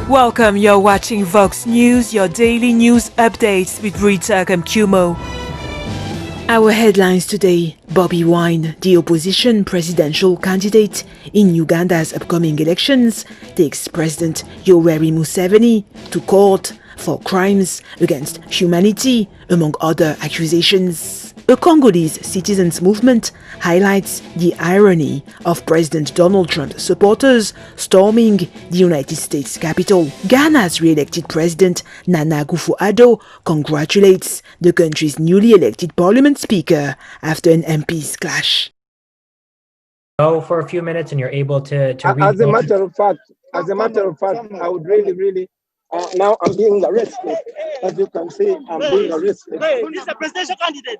Welcome, you're watching Vox News, your daily news updates with Rita Kamkumo. Our headlines today: Bobi Wine, the opposition presidential candidate in Uganda's upcoming elections, takes President Yoweri Museveni to court for crimes against humanity, among other accusations. A Congolese citizens movement highlights the irony of President Donald Trump's supporters storming the United States Capitol. Ghana's re-elected President Nana Akufo-Addo congratulates the country's newly elected parliament speaker after an MP's clash. For a few minutes and you're able to read. As a matter of fact, I would really now I'm being arrested. As you can see, I'm being arrested. Who is the presidential candidate?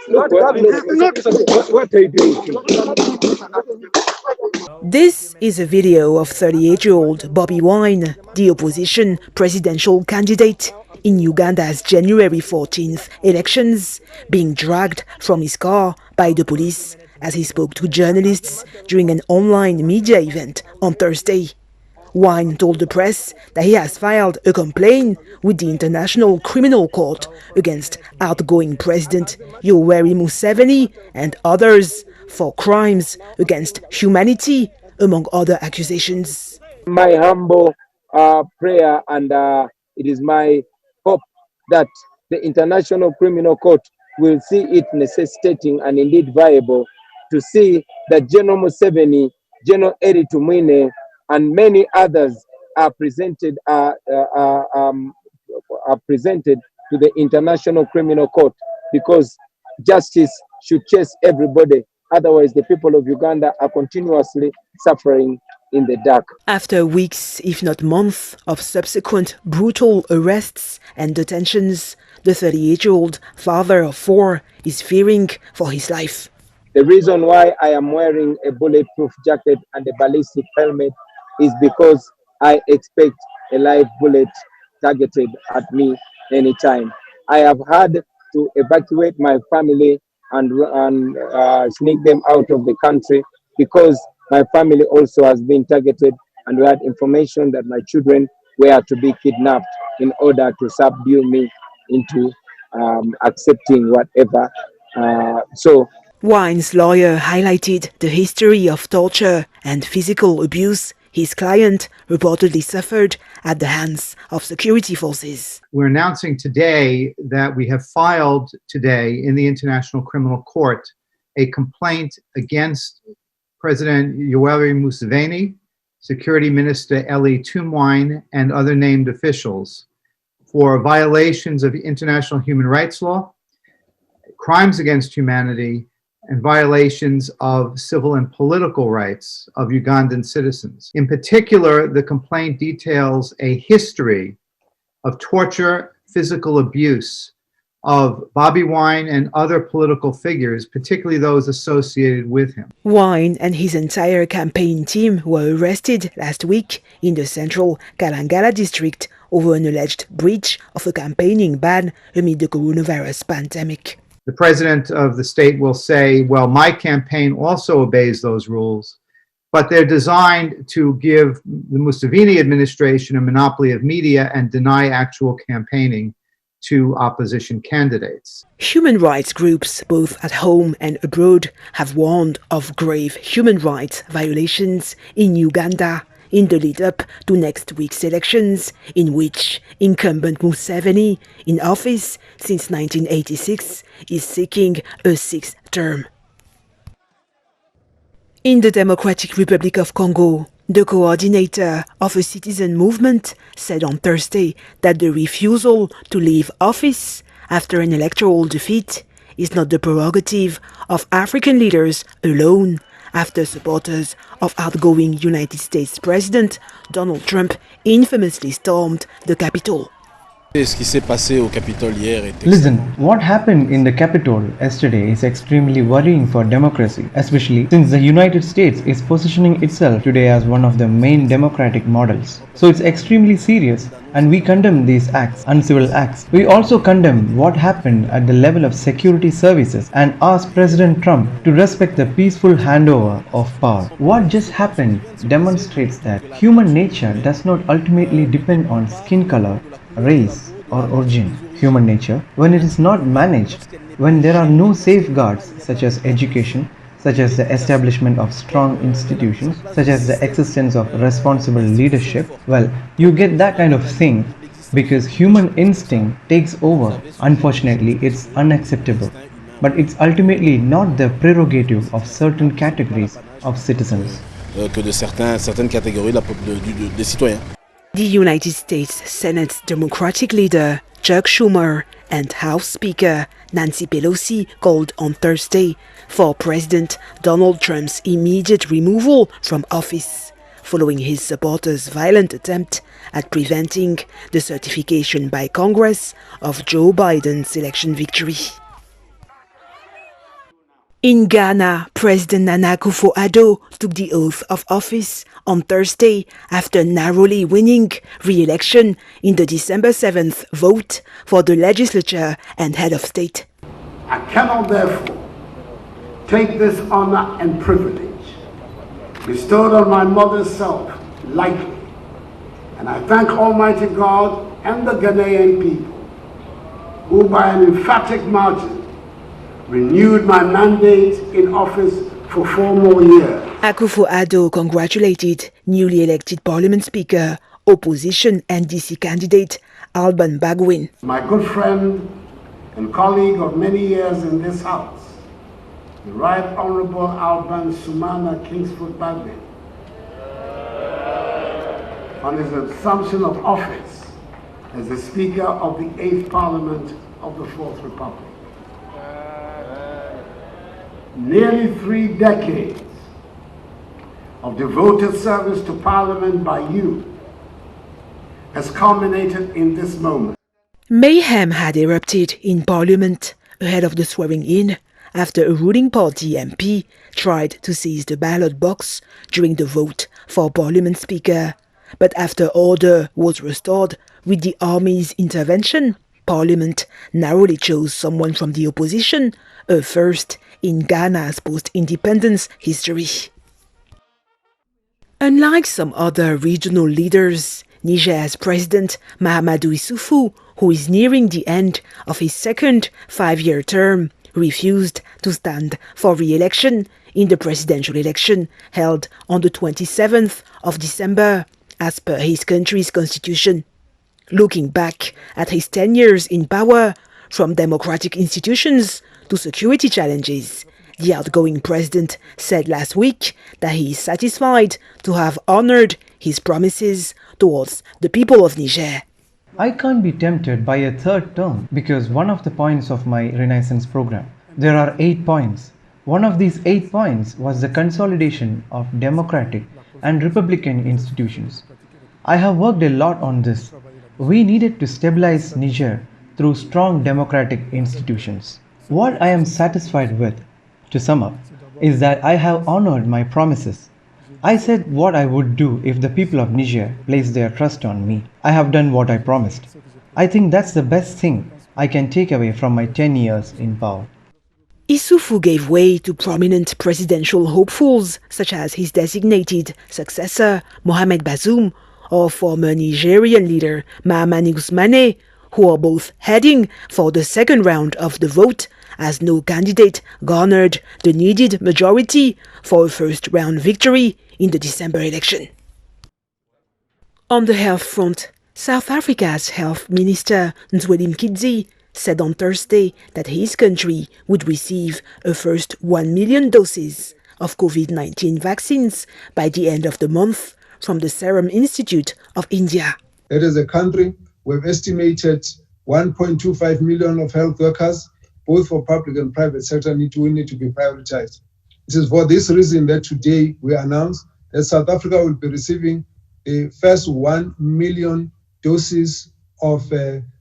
What are you doing? This is a video of 38-year-old Bobi Wine, the opposition presidential candidate in Uganda's January 14th elections, being dragged from his car by the police as he spoke to journalists during an online media event on Thursday. Wine told the press that he has filed a complaint with the International Criminal Court against outgoing President Yoweri Museveni and others for crimes against humanity, among other accusations. My humble prayer, and it is my hope that the International Criminal Court will see it necessitating and indeed viable to see that General Museveni, General Eri Tumwine, and many others are presented to the International Criminal Court, because justice should chase everybody. Otherwise, the people of Uganda are continuously suffering in the dark. After weeks, if not months, of subsequent brutal arrests and detentions, the 38-year-old father of four is fearing for his life. The reason why I am wearing a bulletproof jacket and a ballistic helmet is because I expect a live bullet targeted at me anytime. I have had to evacuate my family and sneak them out of the country because my family also has been targeted, and we had information that my children were to be kidnapped in order to subdue me into accepting whatever. Wine's lawyer highlighted the history of torture and physical abuse his client reportedly suffered at the hands of security forces. We're announcing today that we have filed today in the International Criminal Court a complaint against President Yoweri Museveni, Security Minister Eri Tumwine, and other named officials for violations of international human rights law, crimes against humanity, and violations of civil and political rights of Ugandan citizens. In particular, the complaint details a history of torture, physical abuse of Bobi Wine and other political figures, particularly those associated with him. Wine and his entire campaign team were arrested last week in the central Kalangala district over an alleged breach of a campaigning ban amid the coronavirus pandemic. The president of the state will say, well, my campaign also obeys those rules, but they're designed to give the Museveni administration a monopoly of media and deny actual campaigning to opposition candidates. Human rights groups, both at home and abroad, have warned of grave human rights violations in Uganda in the lead-up to next week's elections, in which incumbent Museveni, in office since 1986, is seeking a sixth term. In the Democratic Republic of Congo, the coordinator of a citizen movement said on Thursday that the refusal to leave office after an electoral defeat is not the prerogative of African leaders alone, after supporters of outgoing United States President Donald Trump infamously stormed the Capitol. Listen, what happened in the Capitol yesterday is extremely worrying for democracy, especially since the United States is positioning itself today as one of the main democratic models. So it's extremely serious, and we condemn these acts, uncivil acts. We also condemn what happened at the level of security services and ask President Trump to respect the peaceful handover of power. What just happened demonstrates that human nature does not ultimately depend on skin color, race, or origin. Human nature, when it is not managed, when there are no safeguards such as education, such as the establishment of strong institutions, such as the existence of responsible leadership, well, you get that kind of thing because human instinct takes over. Unfortunately, it's unacceptable. But it's ultimately not the prerogative of certain categories of citizens. The United States Senate's Democratic leader, Chuck Schumer, and House Speaker Nancy Pelosi called on Thursday for President Donald Trump's immediate removal from office, following his supporters' violent attempt at preventing the certification by Congress of Joe Biden's election victory. In Ghana, President Nana Akufo-Addo took the oath of office on Thursday after narrowly winning re-election in the December 7th vote for the legislature and head of state. I cannot therefore take this honor and privilege bestowed on my mother's self lightly, and I thank Almighty God and the Ghanaian people who by an emphatic margin renewed my mandate in office for 4 more years. Akufo-Addo congratulated newly elected Parliament Speaker, opposition NDC candidate Alban Bagwin. My good friend and colleague of many years in this House, the Right Honourable Alban Sumana Kingsford Bagwin, on his assumption of office as the Speaker of the 8th Parliament of the 4th Republic. Nearly 3 decades of devoted service to Parliament by you has culminated in this moment. Mayhem had erupted in Parliament ahead of the swearing-in after a ruling party MP tried to seize the ballot box during the vote for Parliament Speaker. But after order was restored with the army's intervention, Parliament narrowly chose someone from the opposition, a first in Ghana's post-independence history. Unlike some other regional leaders, Niger's President Mahamadou Issoufou, who is nearing the end of his second 5-year term, refused to stand for re-election in the presidential election held on the 27th of December, as per his country's constitution. Looking back at his 10 years in power, from democratic institutions to security challenges, the outgoing president said last week that he is satisfied to have honored his promises towards the people of Niger. I can't be tempted by a third term because one of the points of my Renaissance program, there are 8 points. One of these 8 points was the consolidation of democratic and republican institutions. I have worked a lot on this. We needed to stabilize Niger through strong democratic institutions. What I am satisfied with, to sum up, is that I have honored my promises. I said what I would do if the people of Niger placed their trust on me. I have done what I promised. I think that's the best thing I can take away from my 10 years in power. Issoufou gave way to prominent presidential hopefuls such as his designated successor Mohamed Bazoum or former Nigerian leader Mahamadou Ousmane, who are both heading for the second round of the vote, as no candidate garnered the needed majority for a first-round victory in the December election. On the health front, South Africa's Health Minister Nzweli Mkhize said on Thursday that his country would receive a first 1 million doses of COVID-19 vaccines by the end of the month from the Serum Institute of India. It is a country we've estimated 1.25 million of health workers, both for public and private sector, need to be prioritized. It is for this reason that today we announced that South Africa will be receiving the first 1 million doses of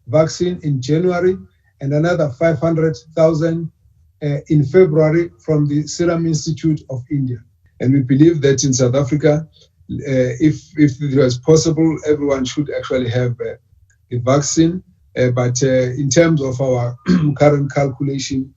vaccine in January and another 500,000 in February from the Serum Institute of India. And we believe that in South Africa, if it was possible, everyone should actually have a vaccine. But in terms of our current calculation,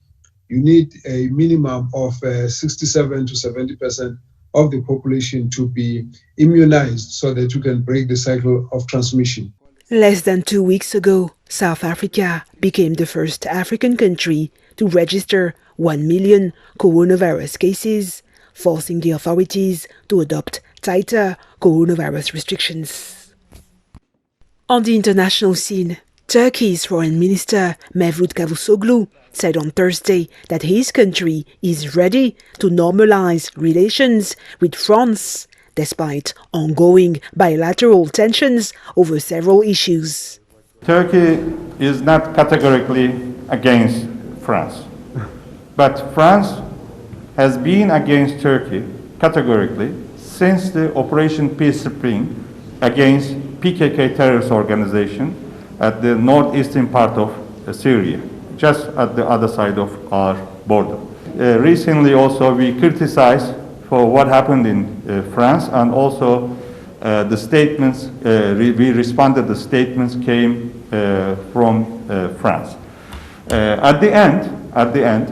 you need a minimum of 67 to 70% of the population to be immunized so that you can break the cycle of transmission. Less than 2 weeks ago, South Africa became the first African country to register 1 million coronavirus cases, forcing the authorities to adopt tighter coronavirus restrictions. On the international scene, Turkey's Foreign Minister Mevlut Cavusoglu said on Thursday that his country is ready to normalize relations with France, despite ongoing bilateral tensions over several issues. Turkey is not categorically against France, but France has been against Turkey categorically since the Operation Peace Spring against PKK terrorist organization at the northeastern part of Syria, just at the other side of our border. Recently also we criticized for what happened in France, and also the statements, we responded, the statements came from France. At the end,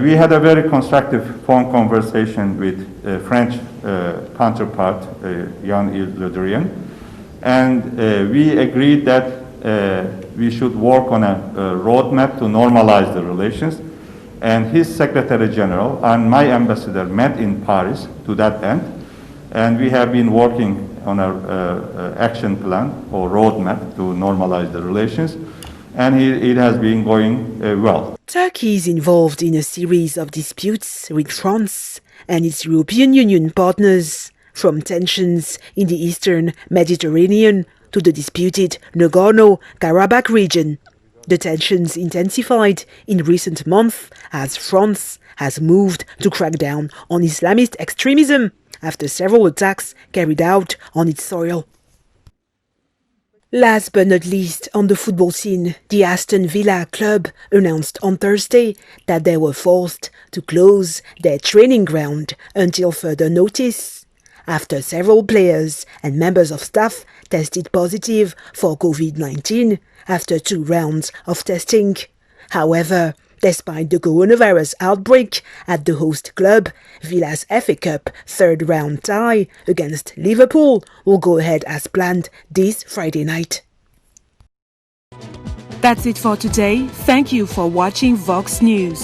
we had a very constructive phone conversation with French counterpart, Jean-Yves Le Drian, and we agreed that we should work on a roadmap to normalize the relations. And his Secretary General and my ambassador met in Paris to that end. And we have been working on an action plan or roadmap to normalize the relations. And it has been going well. Turkey is involved in a series of disputes with France and its European Union partners, from tensions in the Eastern Mediterranean to the disputed Nagorno-Karabakh region. The tensions intensified in recent months as France has moved to crack down on Islamist extremism after several attacks carried out on its soil. Last but not least, on the football scene, the Aston Villa club announced on Thursday that they were forced to close their training ground until further notice, after several players and members of staff tested positive for COVID-19 after 2 rounds of testing. However, despite the coronavirus outbreak at the host club, Villa's FA Cup third-round tie against Liverpool will go ahead as planned this Friday night. That's it for today. Thank you for watching Vox News.